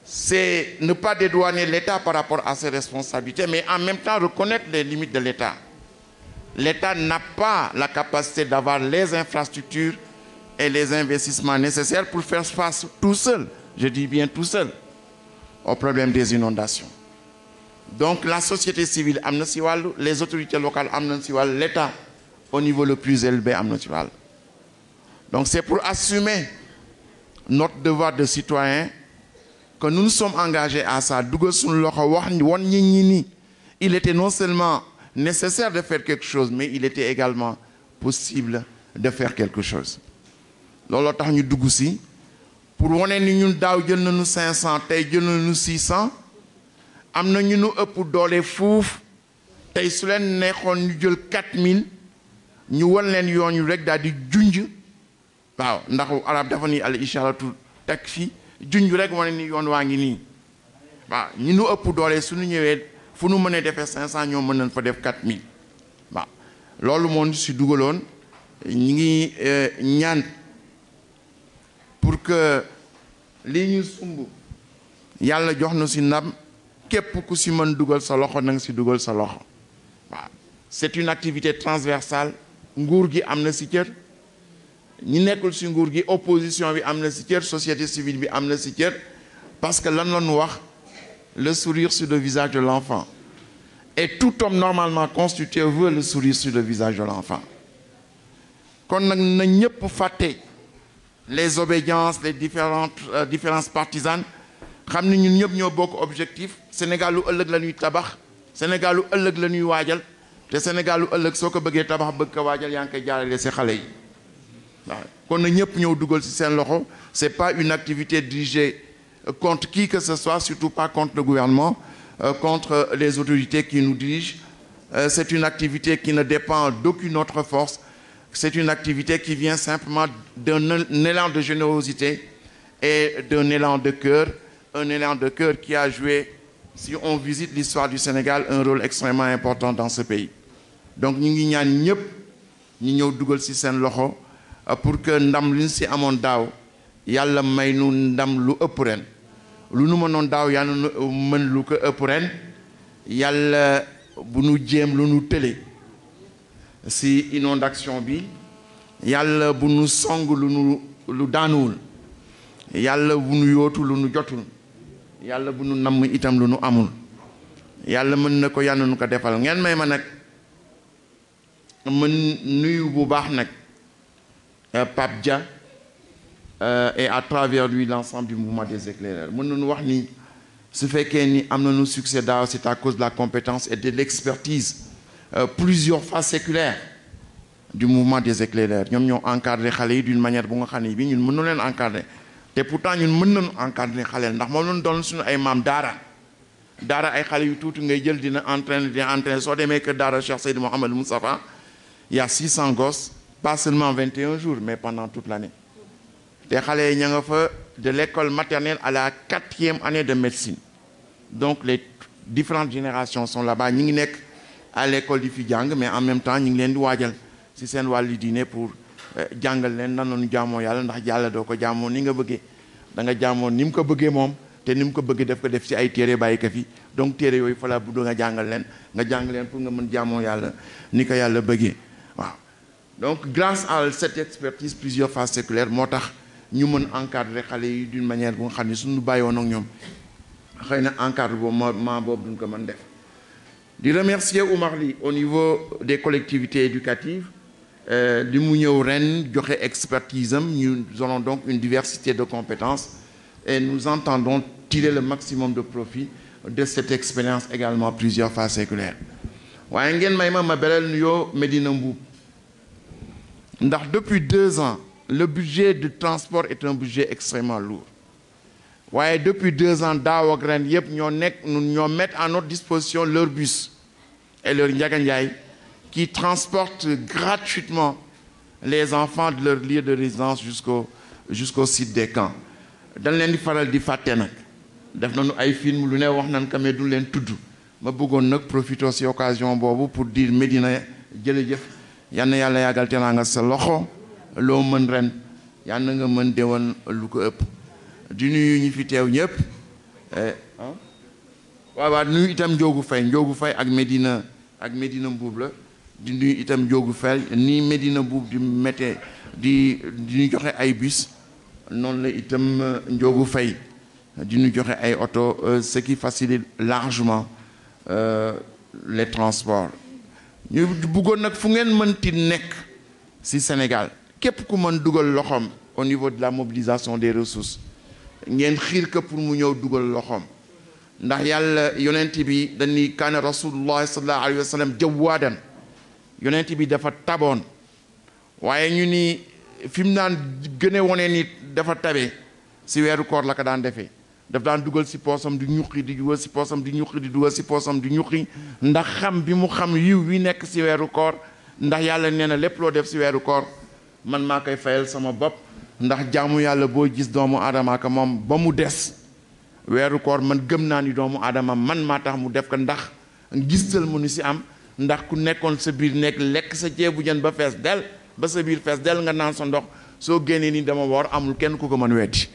c'est ne pas dédouaner l'État par rapport à ses responsabilités, mais en même temps reconnaître les limites de l'État. L'État n'a pas la capacité d'avoir les infrastructures et les investissements nécessaires pour faire face tout seul, je dis bien tout seul, au problème des inondations. Donc la société civile, les autorités locales, l'État au niveau le plus élevé. Donc c'est pour assumer notre devoir de citoyen que nous nous sommes engagés à ça. Il était non seulement nécessaire de faire quelque chose, mais il était également possible de faire quelque chose. Lolo tax ñu dugg ci pour woné ni ñun daaw jël nañu 500 tay jël nañu 600 amna ñu nu ëpp doolé fouf tay su leen neexoon ñu jël 4000 ñu won leen yoon yu rek daal di junj waaw ndax arab dafa ni al isharatu takfi junj rek woné ni yoon waa ngi nii waaw ñu nu ëpp doolé suñu ñëwee fu nu mënee defee 500 ñoo mën nañ fa def 4000 waaw loolu moo ñu si dugaloon ñi ngi ñaan pour que li ñu sumb yàlla jox na si ndam képp ku si mën dugal sa loxo na nga si dugal sa loxo waaw c'est une activité transversale nguur gi am na si cër ñi nekkul si nguur gi opposition bi am na si cër société civile bi am na si cër parce que lan la ñu wax le sourire sur le visage de l'enfant. Et tout homme normalement constitué veut le sourire sur le visage de l'enfant. Quand nous avons fait les obédiences, les différences partisanes, nous avons beaucoup d'objectifs. Sénégal où ëllëg la ñuy tabax, Sénégal où ëllëg la ñuy waajal, te Sénégal où ëllëg soo ko bëggee tabax bëgg ko waajal yaa ngi koy jaarale ci xale yi. waaw kon na ñëpp ñëw dugal ci seen loxo. C'est pas une activité dirigée contre qui que ce soit, surtout pas contre le gouvernement, contre les autorités qui nous dirigent. C'est une activité qui ne dépend d'aucune autre force. C'est une activité qui vient simplement d'un élan de générosité et d'un élan de cœur. Un élan de cœur qui a joué, si on visite l'histoire du Sénégal, un rôle extrêmement important dans ce pays. Donc nous ngi ñaan ñëpp ñi ñëw dugal ci seen loxo pour que ndam liñ ci amoon daaw yàlla may nu ndam lu ëpp ren. Lu nu mënoon daaw yàlla nu mën lu ko ëpp ren yàlla bu nu jéem lu nu tële si inondation bi yàlla bu nu song lu daanuwul yàlla bu nu yootu lu nu jotul yàlla bu nu namm itam lu nu amul yàlla mën na ko yàlla nu ko defal ngeen may ma nag mën nuyu bu baax nag Pape Dia et à travers lui l'ensemble du mouvement des éclaireurs. Mën nañu wax ni su fekkee ni am nañu succès daaw c'est à cause de la compétence et de l'expertise plusieurs phases séculaires du mouvement des éclaireurs. Ñoom ñoo encadré xale yi d'une manière bu nga xam ne bi ñun mënu leen encadré te pourtant ñun mën nañu encadré xale ndax moom lañu doon suñu ay maam daara ay xale yu tuuti ngay jël dina entraîner soo demee que daara Cheikh Seydou Mohamed Moustapha il y a 600 gosses pas seulement 21 jours mais pendant toute l'année. Des xale ña nga fa de l'école maternelle à la 4e année de médecine. Donc les différentes générations sont là-bas. Ñi ngi nekk à l'école di fi jàng mais en même temps ñi ngi leen di waajal ci seen wàllu diine pour jàngal leen nan la ñu jaamoo yàlla ndax yàlla doo ko jaamoo ni nga bëggee da nga jaamoo ni mu ko bëggee moom te ni mu ko bëggee def ko def ci ay téere bàyyi ko fi donc téere yooyu fa la bu doo nga jàngal leen pour nga mën jaamoo yàlla ni ko yàlla bëggee waaw. Donc grâce à cette expertise plusieurs phases séculaires moo tax ñu mën encadrer xale yi d'une manière bu nga xam ne suñu bàyyoon ak ñoom xëy na encadre boobu maa boobu duñ ko mën def di remercier Oumar Ly au niveau des collectivités éducatives li mu ñëw ren joxe expertise am nous aurons donc une diversité de compétences et nous entendons tirer le maximum de profit de cette expérience également plusieurs phases séculaires waaye ngeen may ma belal nuyoo Medina Mboup ndax depuis 2 ans le budget de transport est un budget extrêmement lourd. Ouais, depuis 2 ans, daaw ak ren yëpp ñoo mettre à notre disposition leur bus et leur Ndiaga Ndiaye qui transportent gratuitement les enfants de leur lieu de résidence jusqu'au site des camps. Dañ leen di faral di fàtte nag def nañu ay film lu ne wax nañ ko mais du leen tudd ma bëggoon nag profiter ci occasion boobu pour dire Médina jërëjëf yal na yàlla yàggal teraanga sa loxo. Loo mën ren yal na nga mën déwén lu ko ëpp di nuyu ñi fi teew ñëpp waaw nuyu itam Njoogu Fay ak Medina Mbuub la di nuyu itam Njoogu Fay ni Medina Mbuub di méttee di ñu joxe ay bus noonu la itam Njoogu Fay di ñu joxe ay oto ce qui facilite largement les transports ñu bëggoon nag fu ngeen mënti nekk ci Sénégal képp ku mën dugal loxoom au niveau de la mobilisation des ressources ngeen xiir ko pour mu ñëw dugal loxoom ndax yàlla yonent bi dañuy kaana rasulullah sallallahu alayhi wa sallam jawaadan yonent bi dafa taboon waaye ñu ni fi mu naan gën a wone ni dafa tabe ci weeru koor la ko daan defee daf daan dugal ci poosam di ñuqi di dugal ci poosam di ñuqi di dugal ci poosam di ñuqi ndax xam bi mu xam yiw wi nekk ci weeru koor ndax yàlla nee na lépp loo def ci weeru koor man maa koy fayal sama bopp ndax jaamu yàlla boo gis doomu aadama ka moom ba mu des weeru koor man gëm naa ni doomu aadama man maa tax mu def ko ndax gistal mu ni ci am ndax ku nekkoon sa biir nekk lekk sa ceebu jën ba fees del ba sa biir fees del nga naan sa ndox soo génnee ni dama woor amul kenn ku ko mën weddi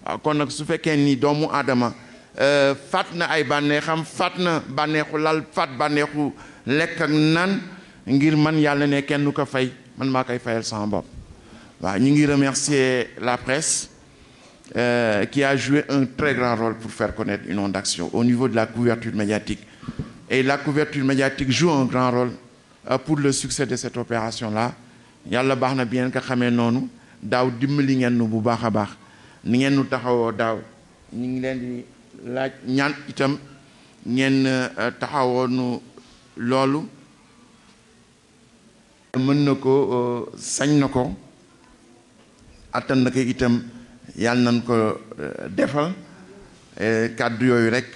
waaw kon nag su fekkee ni doomu aadama faat na ay bànneexam faat na bànneexu lal faat bànneexu lekk ak naan ngir man yàlla ne kenn du ko fay man maa koy fayal sama bopp waaw ñu ngi remercier la presse qui a joué un très grand rôle pour faire connaître Inondation au niveau de la couverture médiatique. Et la couverture médiatique joue un grand rôle pour le succès de cette opération-là. Yàlla baax na bien ka xamee noonu daaw dimbali ngeen nu bu baax a baax ni ngeen nu taxawoo daaw ñu ngi leen di laaj ñaan itam ngeen taxawoo nu loolu mën na ko sañ na ko attan na ko itam yàlla nañ ko defal kàddu yooyu rek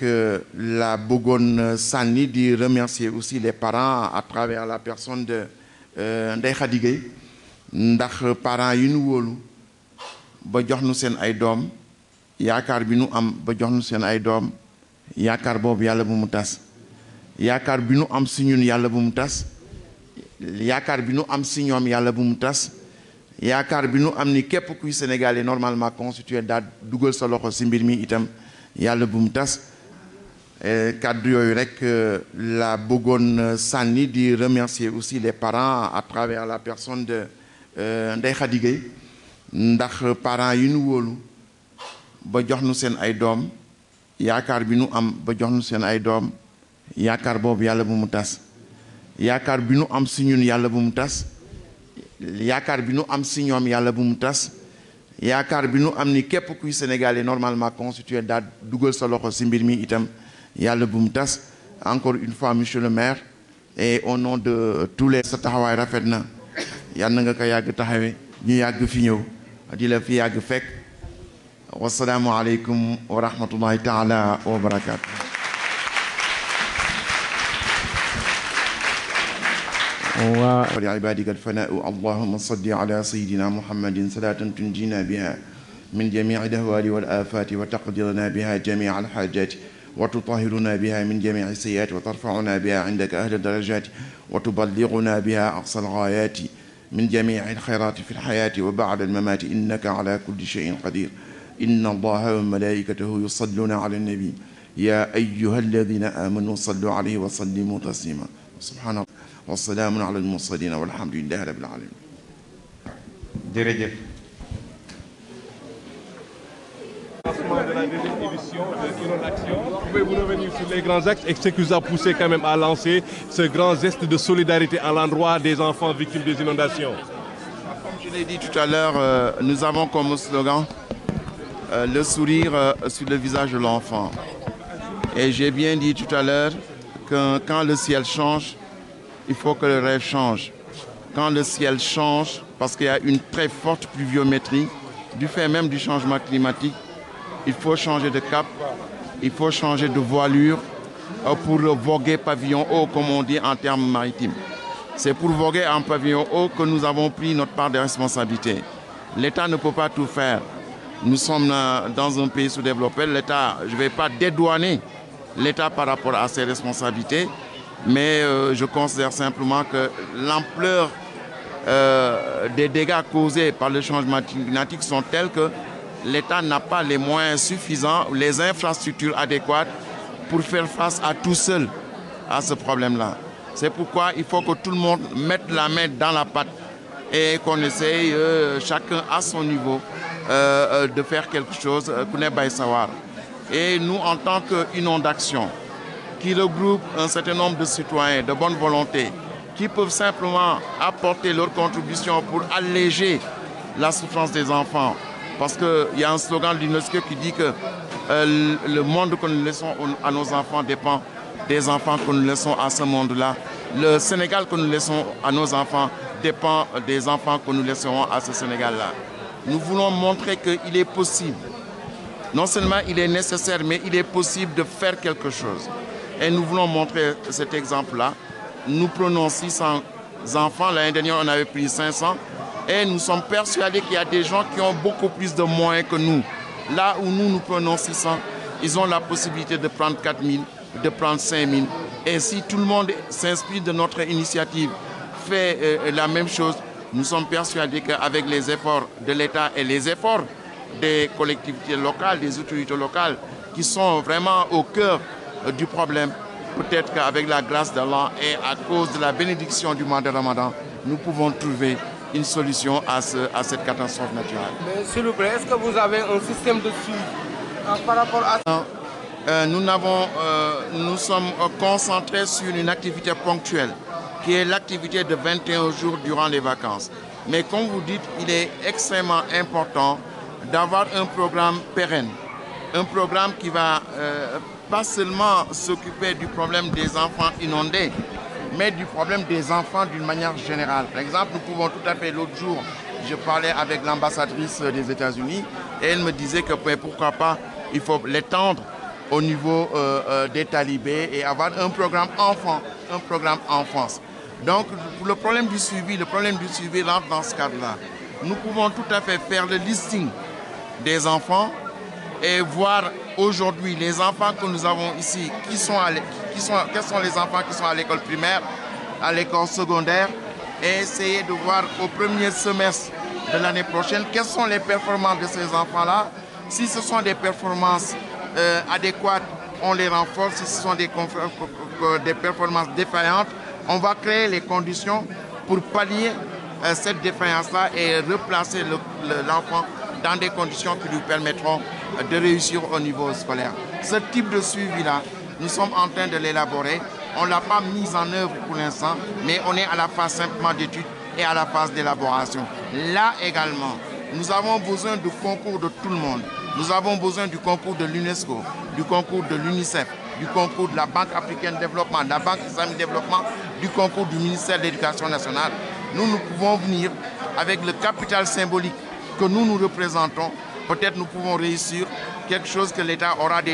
la bëggoon sànni di remercier aussi les parents à travers la personne de Ndeye Khady Gueye ndax parents yi nu wóolu ba jox nu seen ay doom yaakaar bi nu am ba jox nu seen ay doom yaakaar boobu yàlla bu mu tas yaakaar bi nu am si ñun yàlla bu mu tas yaakaar bi nu am si ñoom yàlla bu mu tas yaakaar bi nu am ni képp kuy sénégalais normalement constitué daal dugal sa loxo si mbir mi itam yàlla bu mu tas kàddu yooyu rek la bëggoon sànni di remercier aussi les parents à travers la personne de Ndeye Khady Gueye ndax parents yi nu wóolu ba jox nu seen ay doom yaakaar bi nu am ba jox nu seen ay doom yaakaar boobu yàlla bu mu tas yaakaar bi nu am si ñun yàlla bu mu tas yaakaar bi nu am si ñoom yàlla bu mu tas yaakaar bi nu am ni képp kuy sénégalais normalement constitué daal dugal sa loxo si mbir mi itam yàlla bu mu tas encore une fois monsieur le maire et au nom de tous les sa taxawaay rafet na yàlla na nga ko yàgg taxawee ñu yàgg fi ñëw di la fi yàgg fekk wasalaamu aleykum wa rahmatullahi taala wa barakaatu. ولعبادك الفناء اللهم صل على سيدنا محمد صلاة تنجينا بها من جميع الأهوال والآفات وتقضي لنا بها جميع الحاجات وتطهرنا بها من جميع السيئات وترفعنا بها عندك أهل الدرجات وتبلغنا بها أقصى الغايات من جميع الخيرات في الحياة وبعد الممات إنك على كل شيء قدير إن الله وملائكته يصلون على النبي يا أيها الذين آمنوا صلوا عليه وسلموا تسليما سبحان الله والسلام على المرسلين والحمد لله رب العالمين. jërëjëf. Lancement de la deuxième édition de Inondation. Pouvez-vous revenir sur les grands axes et ce qui vous a poussé quand même à lancer ce grand geste de solidarité à l'endroit des enfants victimes des inondations? Comme je l'ai dit tout à l'heure, nous avons comme slogan le sourire sur le visage de l'enfant. Et j'ai bien dit tout à l'heure que quand le ciel change, il faut que le rêve change. Quand le ciel change, parce qu'il y a une très forte pluviométrie, du fait même du changement climatique, il faut changer de cap, il faut changer de voilure pour voguer pavillon haut, comme on dit en termes maritimes. C'est pour voguer en pavillon haut que nous avons pris notre part de responsabilité. L'État ne peut pas tout faire. Nous sommes dans un pays sous-développé. L'État, je ne vais pas dédouaner l'État par rapport à ses responsabilités, mais je considère simplement que l'ampleur des dégâts causés par le changement climatique sont tels l'État n'a pas les moyens suffisants, les infrastructures adéquates pour faire face à tout seul à ce problème-là. C'est pourquoi il faut que tout le monde mette la main dans la pâte et qu'on essaye, chacun à son niveau, de faire quelque chose, Et nous, en tant qu'inondation, qui regroupe un certain nombre de citoyens de bonne volonté, qui peuvent simplement apporter leur contribution pour alléger la souffrance des enfants. Parce qu'il y a un slogan de l'UNESCO qui dit que le monde que nous laissons à nos enfants dépend des enfants que nous laissons à ce monde-là. Le Sénégal que nous laissons à nos enfants dépend des enfants que nous laisserons à ce Sénégal-là. Nous voulons montrer qu'il est possible. Non seulement il est nécessaire, mais il est possible de faire quelque chose. Et nous voulons montrer cet exemple-là. Nous prenons 600 enfants. L'année dernière, on avait pris 500. Et nous sommes persuadés qu'il y a des gens qui ont beaucoup plus de moyens que nous. Là où nous prenons 600, ils ont la possibilité de prendre 4 000, de prendre 5 000. Et si tout le monde s'inspire de notre initiative, fait la même chose, nous sommes persuadés qu'avec les efforts de l'État et les efforts des collectivités locales, des autorités locales, qui sont vraiment au cœur du problème, peut-être qu'avec la grâce d'Allah et à cause de la bénédiction du mois de Ramadan, nous pouvons trouver une solution à cette catastrophe naturelle. Mais s'il vous plaît, est-ce que vous avez un système de suivi par rapport à ça? Nous sommes concentrés sur une activité ponctuelle, qui est l'activité de 21 jours durant les vacances. Mais comme vous dites, il est extrêmement important d'avoir un programme pérenne, un programme qui va pas seulement s'occuper du problème des enfants inondés, mais du problème des enfants d'une manière générale. Par exemple, nous pouvons tout à fait, l'autre jour, je parlais avec l'ambassadrice des États-Unis et elle me disait que pourquoi pas, il faut l'étendre au niveau des talibés et avoir un programme enfant, un programme enfance. Donc, le problème du suivi rentre dans ce cadre-là. Nous pouvons tout à fait faire le listing des enfants et voir aujourd'hui les enfants que nous avons ici, quels sont les enfants qui sont à l'école primaire, à l'école secondaire, et essayer de voir au premier semestre de l'année prochaine quelles sont les performances de ces enfants-là. Si ce sont des performances adéquates, on les renforce. Si ce sont des performances défaillantes, on va créer les conditions pour pallier cette défaillance-là et replacer l'enfant dans des conditions qui lui permettront de réussir au niveau scolaire. Ce type de suivi-là, nous sommes en train de l'élaborer. On ne l'a pas mis en œuvre pour l'instant, mais on est à la phase simplement d'étude et à la phase d'élaboration. Là également, nous avons besoin du concours de tout le monde. Nous avons besoin du concours de l'UNESCO, du concours de l'UNICEF, du concours de la Banque africaine de développement, de la Banque islamique de développement, du concours du ministère de l'Éducation nationale. Nous pouvons venir avec le capital symbolique que nous représentons. Peut-être nous pouvons réussir quelque chose que l'État aura déjà.